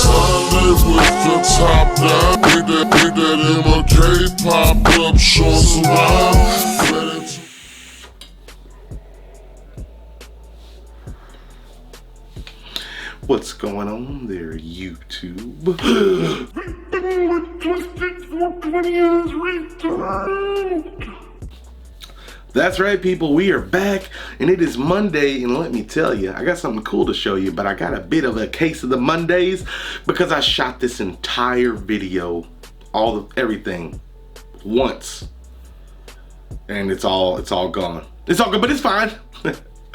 Sunday with the top down. Get that MLK pop up, shorts around. What's going on there, YouTube? VapingwithTwisted420 is returned. That's right, people, we are back, and it is Monday, and let me tell you, I got something cool to show you, but I got a bit of a case of the Mondays because I shot this entire video, everything, once, and it's all gone. It's all good, but it's fine.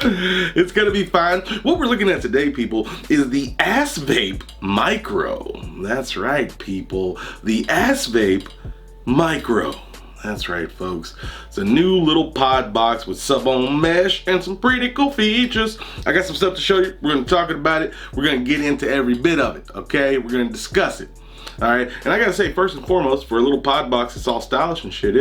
It's gonna be fine. What we're looking at today, people, is the Asvape Micro. That's right, people. The Asvape Micro. That's right, folks. It's a new little pod box with sub-on mesh and some pretty cool features. I got some stuff to show you. We're gonna talk about it. We're gonna get into every bit of it, okay? We're gonna discuss it, all right? And I gotta say, first and foremost, for a little pod box, it's all stylish and shit.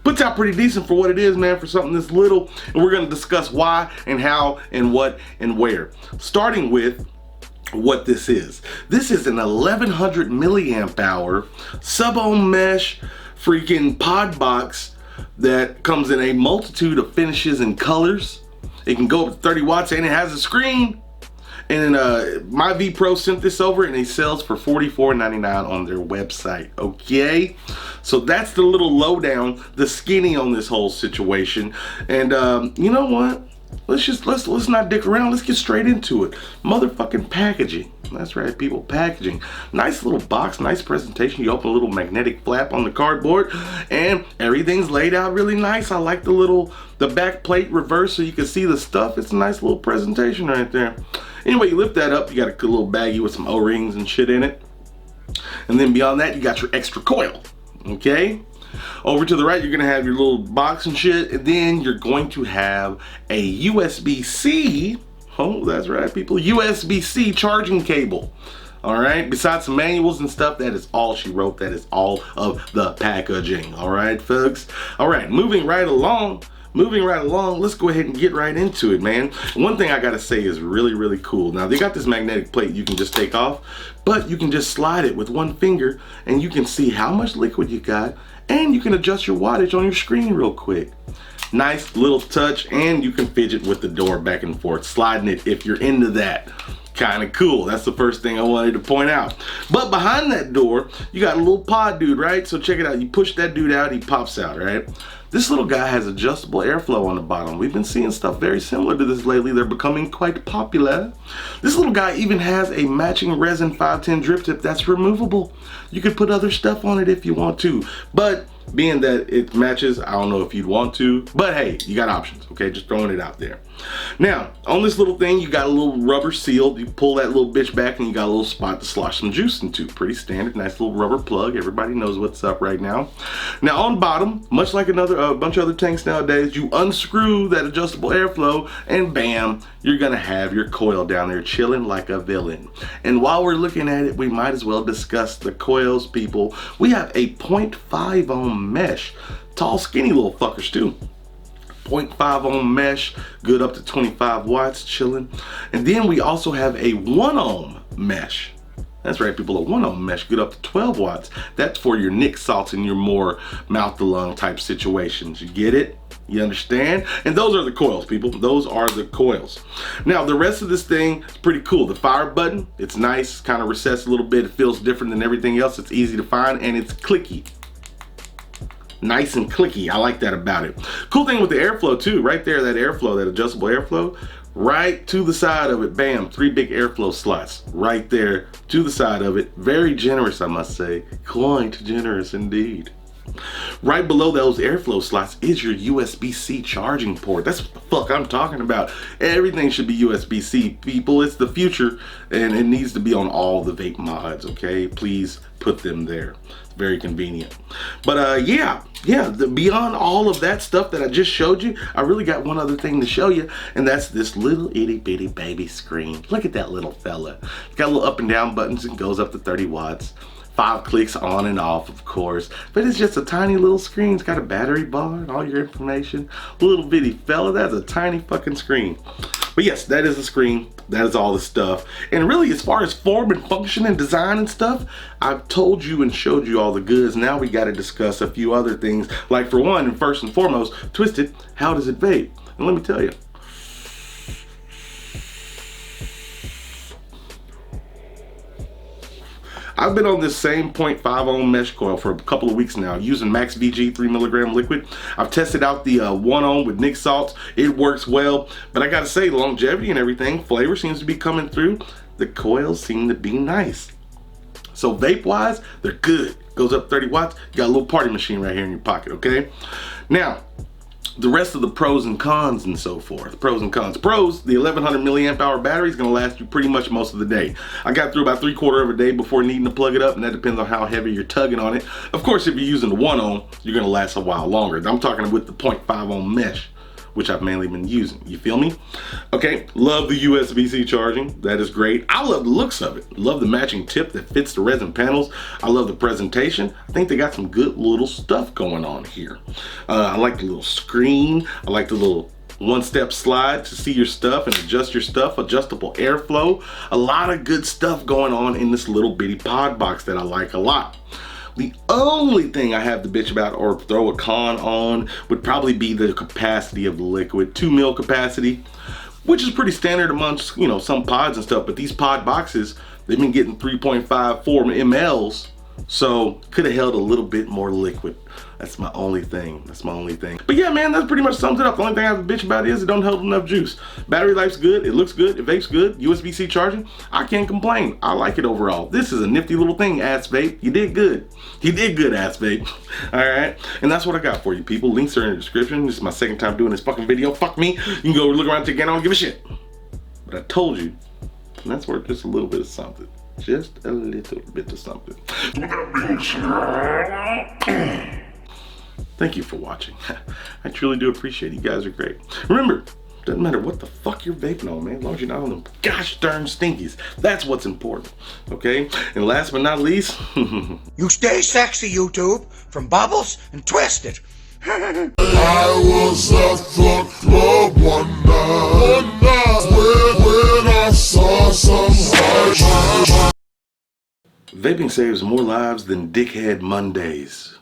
Puts out pretty decent for what it is, man, for something this little. And we're gonna discuss why and how and what and where. Starting with what this is. This is an 1100 milliamp hour sub-on mesh freaking pod box that comes in a multitude of finishes and colors. It can go up to 30 watts and it has a screen. And my VPro sent this over and it sells for $44.99 on their website, okay? So that's the little lowdown, the skinny on this whole situation. And you know what? Let's not dick around. Let's get straight into it. Motherfucking packaging. That's right, people, packaging. Nice little box, nice presentation. You open a little magnetic flap on the cardboard and everything's laid out really nice. I like the back plate reverse so you can see the stuff. It's a nice little presentation right there. Anyway, you lift that up, you got a little baggie with some O-rings and shit in it. And then beyond that, you got your extra coil, okay? Over to the right, you're gonna have your little box and shit, and then you're going to have a USB-C, oh, that's right, people, USB-C charging cable. All right, besides some manuals and stuff, that is all she wrote. That is all of the packaging. All right, folks. All right, moving right along, let's go ahead and get right into it, man. One thing I gotta say is really, really cool. Now, they got this magnetic plate you can just take off, but you can just slide it with one finger and you can see how much liquid you got, and you can adjust your wattage on your screen real quick. Nice little touch, and you can fidget with the door back and forth, sliding it if you're into that. Kind of cool. That's the first thing I wanted to point out. But behind that door, you got a little pod dude, right? So check it out. You push that dude out, he pops out, right? This little guy has adjustable airflow on the bottom. We've been seeing stuff very similar to this lately. They're becoming quite popular. This little guy even has a matching resin 510 drip tip that's removable. You could put other stuff on it if you want to, but being that it matches, I don't know if you'd want to, but hey, you got options, okay? Just throwing it out there. Now, on this little thing, you got a little rubber seal. You pull that little bitch back and you got a little spot to slosh some juice into. Pretty standard, nice little rubber plug. Everybody knows what's up right now. Now, on bottom, much like a bunch of other tanks nowadays, you unscrew that adjustable airflow and bam, you're gonna have your coil down there chilling like a villain. And while we're looking at it, we might as well discuss the coils, people. We have a 0.5 ohm mesh. Tall, skinny little fuckers too. 0.5 ohm mesh, good up to 25 watts, chilling. And then we also have a 1 ohm mesh. That's right, people, a 1 ohm mesh, good up to 12 watts. That's for your Nick salts and your more mouth to lung type situations. You get it? You understand? And those are the coils, people. Those are the coils. Now, the rest of this thing is pretty cool. The fire button, it's nice, kind of recessed a little bit. It feels different than everything else. It's easy to find and it's clicky. Nice and clicky. I like that about it. Cool thing with the airflow too, right there, that airflow, that adjustable airflow, right to the side of it, bam, 3 big airflow slots right there to the side of it. Very generous, I must say. Quite generous indeed. Right below those airflow slots is your USB-C charging port. That's what the fuck I'm talking about. Everything should be USB-C, people. It's the future, and it needs to be on all the vape mods, okay? Please put them there. It's very convenient. But beyond all of that stuff that I just showed you, I really got one other thing to show you, and that's this little itty bitty baby screen. Look at that little fella. It's got little up and down buttons and goes up to 30 watts. 5 clicks on and off, of course, but it's just a tiny little screen. It's got a battery bar and all your information. Little bitty fella, that's a tiny fucking screen. But yes, that is the screen. That is all the stuff. And really, as far as form and function and design and stuff, I've told you and showed you all the goods. Now we got to discuss a few other things. Like for one, and first and foremost, Twisted, how does it vape? And let me tell you. I've been on this same 0.5 ohm mesh coil for a couple of weeks now, using Max VG 3 milligram liquid. I've tested out the 1 ohm with Nick salts. It works well, but I gotta say, longevity and everything, flavor seems to be coming through. The coils seem to be nice. So vape wise, they're good. Goes up 30 watts, you got a little party machine right here in your pocket, okay? Now, the rest of the pros and cons and so forth. Pros and cons. Pros, the 1100 milliamp hour battery is going to last you pretty much most of the day. I got through about 3/4 of a day before needing to plug it up, and that depends on how heavy you're tugging on it. Of course, if you're using the 1 ohm, you're going to last a while longer. I'm talking with the 0.5 ohm mesh, which I've mainly been using. You feel me? Okay, love the USB-C charging. That is great. I love the looks of it. Love the matching tip that fits the resin panels. I love the presentation. I think they got some good little stuff going on here. I like the little screen. I like the little one-step slide to see your stuff and adjust your stuff, adjustable airflow. A lot of good stuff going on in this little bitty pod box that I like a lot. The only thing I have to bitch about or throw a con on would probably be the capacity of the liquid. 2 mil capacity, which is pretty standard amongst, you know, some pods and stuff, but these pod boxes, they've been getting 3.5, 4 mLs, so could have held a little bit more liquid. That's my only thing. That's my only thing. But yeah, man, that pretty much sums it up. The only thing I have to bitch about is it don't hold enough juice. Battery life's good. It looks good. It vapes good. USB-C charging. I can't complain. I like it overall. This is a nifty little thing, Asvape. You did good. You did good, Asvape. All right. And that's what I got for you, people. Links are in the description. This is my second time doing this fucking video. Fuck me. You can go look around to get on. Give a shit. But I told you, and that's worth just a little bit of something. Just a little bit of something. Thank you for watching. I truly do appreciate it. You guys are great. Remember, doesn't matter what the fuck you're vaping on, man, as long as you're not on them gosh darn stinkies. That's what's important, okay? And last but not least, you stay sexy, YouTube, from Bubbles and Twisted. I was at the club one night when I saw some. Vaping saves more lives than Dickhead Mondays.